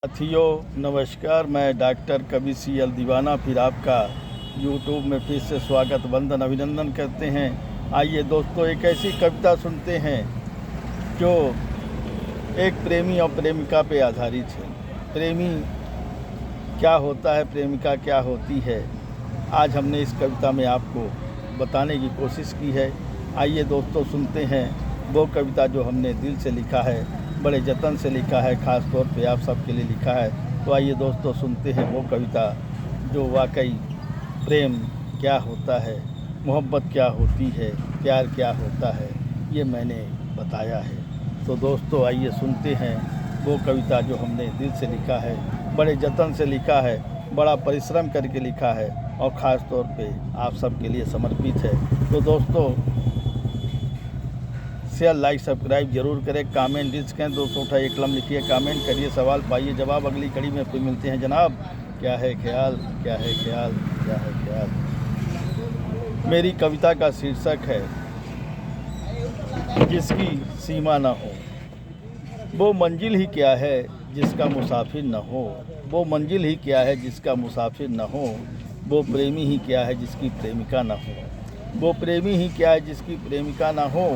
साथियों नमस्कार, मैं डॉक्टर कवि सी.एल. दीवाना फिर आपका यूट्यूब में फिर से स्वागत वंदन अभिनंदन करते हैं। आइए दोस्तों, एक ऐसी कविता सुनते हैं जो एक प्रेमी और प्रेमिका पे आधारित है। प्रेमी क्या होता है, प्रेमिका क्या होती है, आज हमने इस कविता में आपको बताने की कोशिश की है। आइए दोस्तों सुनते हैं वो कविता जो हमने दिल से लिखा है, बड़े जतन से लिखा है, ख़ास तौर पे आप सबके लिए लिखा है। तो आइए दोस्तों सुनते हैं वो कविता जो वाकई प्रेम क्या होता है, मोहब्बत क्या होती है, प्यार क्या होता है, ये मैंने बताया है। तो दोस्तों आइए सुनते हैं वो कविता जो हमने दिल से लिखा है, बड़े जतन से लिखा है, बड़ा परिश्रम करके लिखा है और ख़ास तौर पे आप सबके लिए समर्पित है। तो दोस्तों शेयर लाइक सब्सक्राइब जरूर करें, कमेंट डिस्क करें, 200 उठा एक कलम लिखिए, कमेंट करिए, सवाल पाइए जवाब अगली कड़ी में फिर मिलते हैं जनाब। क्या है ख्याल, क्या है ख्याल, क्या है ख्याल। मेरी कविता का शीर्षक है जिसकी सीमा न हो। वो मंजिल ही क्या है जिसका मुसाफिर न हो। वो मंजिल ही क्या है जिसका मुसाफिर न हो। वो प्रेमी ही क्या है जिसकी प्रेमिका न हो। वो प्रेमी ही क्या है जिसकी प्रेमिका न हो।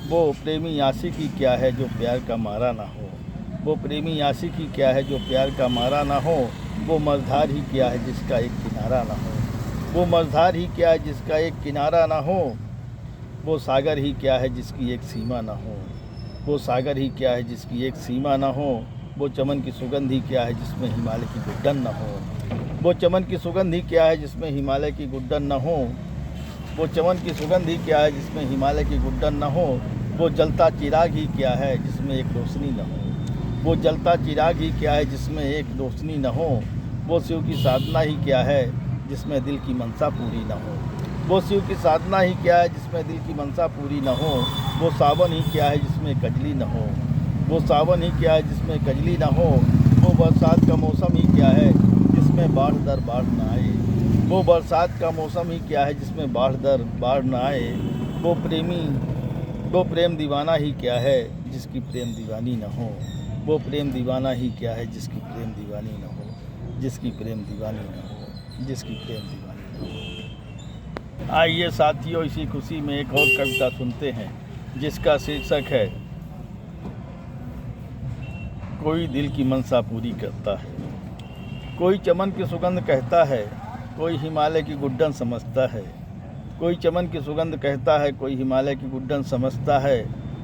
वो प्रेमी आशिकी क्या है जो प्यार का मारा ना हो। वो प्रेमी आशिकी क्या है जो प्यार का मारा ना हो। वो मझधार ही क्या है जिसका एक किनारा ना हो। वो मझधार ही क्या है जिसका एक किनारा ना हो। वो सागर ही क्या है जिसकी एक सीमा ना हो। वो सागर ही क्या है जिसकी एक सीमा ना हो। वो चमन की सुगंध ही क्या है जिसमें हिमालय की गुड्डन न हो। वो चमन की सुगंध ही क्या है जिसमें हिमालय की गुड्डन न हो। वो चमन की सुगंध ही क्या है जिसमें हिमालय की गुड्डन न हो। वो जलता चिराग ही क्या है जिसमें एक रोशनी न हो। वो जलता चिराग ही क्या है जिसमें एक रोशनी न हो। वो शिव की साधना ही क्या है जिसमें दिल की मनसा पूरी न हो। वो शिव की साधना ही क्या है जिसमें दिल की मनसा पूरी न हो। वो सावन ही क्या है जिसमें कजली न हो। वो सावन ही क्या है जिसमें कजली न हो। वो बरसात का मौसम ही क्या है जिसमें बाढ़ दर बाढ़ न आए। वो बरसात का मौसम ही क्या है जिसमें बाढ़ दर बाढ़ न आए। वो प्रेम दीवाना ही क्या है जिसकी प्रेम दीवानी न हो। वो प्रेम दीवाना ही क्या है जिसकी प्रेम दीवानी न हो। जिसकी प्रेम दीवानी न हो, जिसकी प्रेम दीवानी न हो। आइए साथियों, इसी खुशी में एक और कविता सुनते हैं जिसका शीर्षक है कोई दिल की मनसा पूरी करता है। कोई चमन की सुगंध कहता है, कोई हिमालय की गुड्डन समझता है। कोई चमन की सुगंध कहता है, कोई हिमालय की गुड्डन समझता है।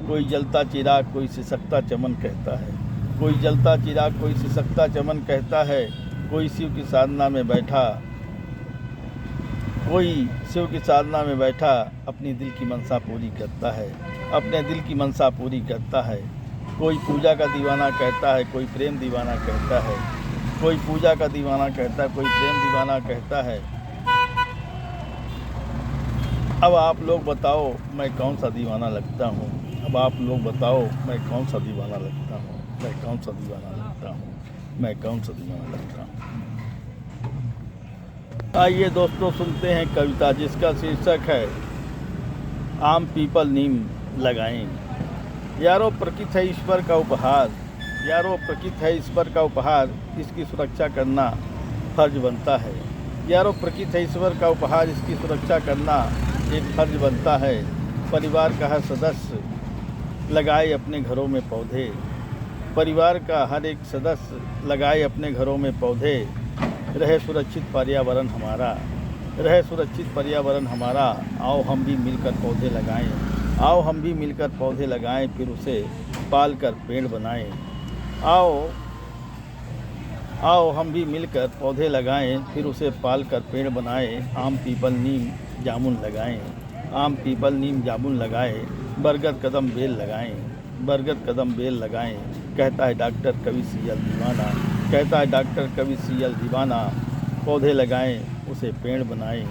कोई जलता चिराग, कोई सिसकता चमन कहता है। कोई जलता चिराग, कोई सिसकता चमन कहता है। कोई शिव की साधना में बैठा, कोई शिव की साधना में बैठा अपनी दिल की मनसा पूरी करता है। अपने दिल की मनसा पूरी करता है। कोई पूजा का दीवाना कहता है, कोई प्रेम दीवाना कहता है। कोई पूजा का दीवाना कहता है, कोई प्रेम दीवाना कहता है। अब आप लोग बताओ मैं कौन सा दीवाना लगता हूँ। अब आप लोग बताओ मैं कौन सा दीवाना लगता हूँ। मैं कौन सा दीवाना लगता हूँ। मैं कौन सा दीवाना लगता हूँ। आइए दोस्तों सुनते हैं कविता जिसका शीर्षक है आम पीपल नीम लगाएं। यारो प्रकृति है ईश्वर का उपहार। यारो प्रकृति है ईश्वर का उपहार, इसकी सुरक्षा करना फर्ज बनता है। यारो प्रकृति है ईश्वर का उपहार, इसकी सुरक्षा करना एक फर्ज बनता है। परिवार का हर सदस्य लगाए अपने घरों में पौधे। परिवार का हर एक सदस्य लगाए अपने घरों में पौधे। रहे सुरक्षित पर्यावरण हमारा, रहे सुरक्षित पर्यावरण हमारा। आओ हम भी मिलकर पौधे लगाएं। आओ हम भी मिलकर पौधे लगाएं, फिर उसे पाल कर पेड़ बनाएं। आओ हम भी मिलकर पौधे लगाएं, फिर उसे पाल कर पेड़ बनाएं। आम पीपल नीम जामुन लगाएं। आम पीपल नीम जामुन लगाएं। बरगद कदम बेल लगाएं। बरगद कदम बेल लगाएं। कहता है डॉक्टर कवि सी.एल. दीवाना। कहता है डॉक्टर कवि सी.एल. दीवाना। पौधे लगाएं, उसे पेड़ बनाएं,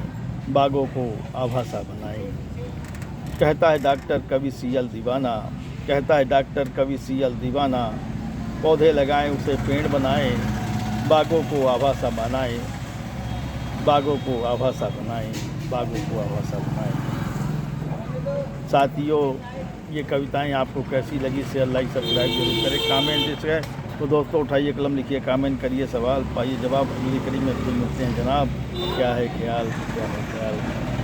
बागों को आभासा बनाएं। कहता है डॉक्टर कवि सी.एल. दीवाना। कहता है डॉक्टर कवि सी.एल. दीवाना। पौधे लगाएं, उसे पेड़ बनाएं, बागों को आभासा बनाएं। बागों को आभासा बनाएं। बागों को आभासा बनाएं। साथियों, ये कविताएं आपको कैसी लगी शेयर लाइक सब्सक्राइब जरूर करें, कमेंट तो दोस्तों उठाइए कलम, लिखिए, कमेंट करिए, सवाल पाइए जवाब। अगली कड़ी में फिर मिलते हैं जनाब। क्या है ख्याल, क्या है ख्याल।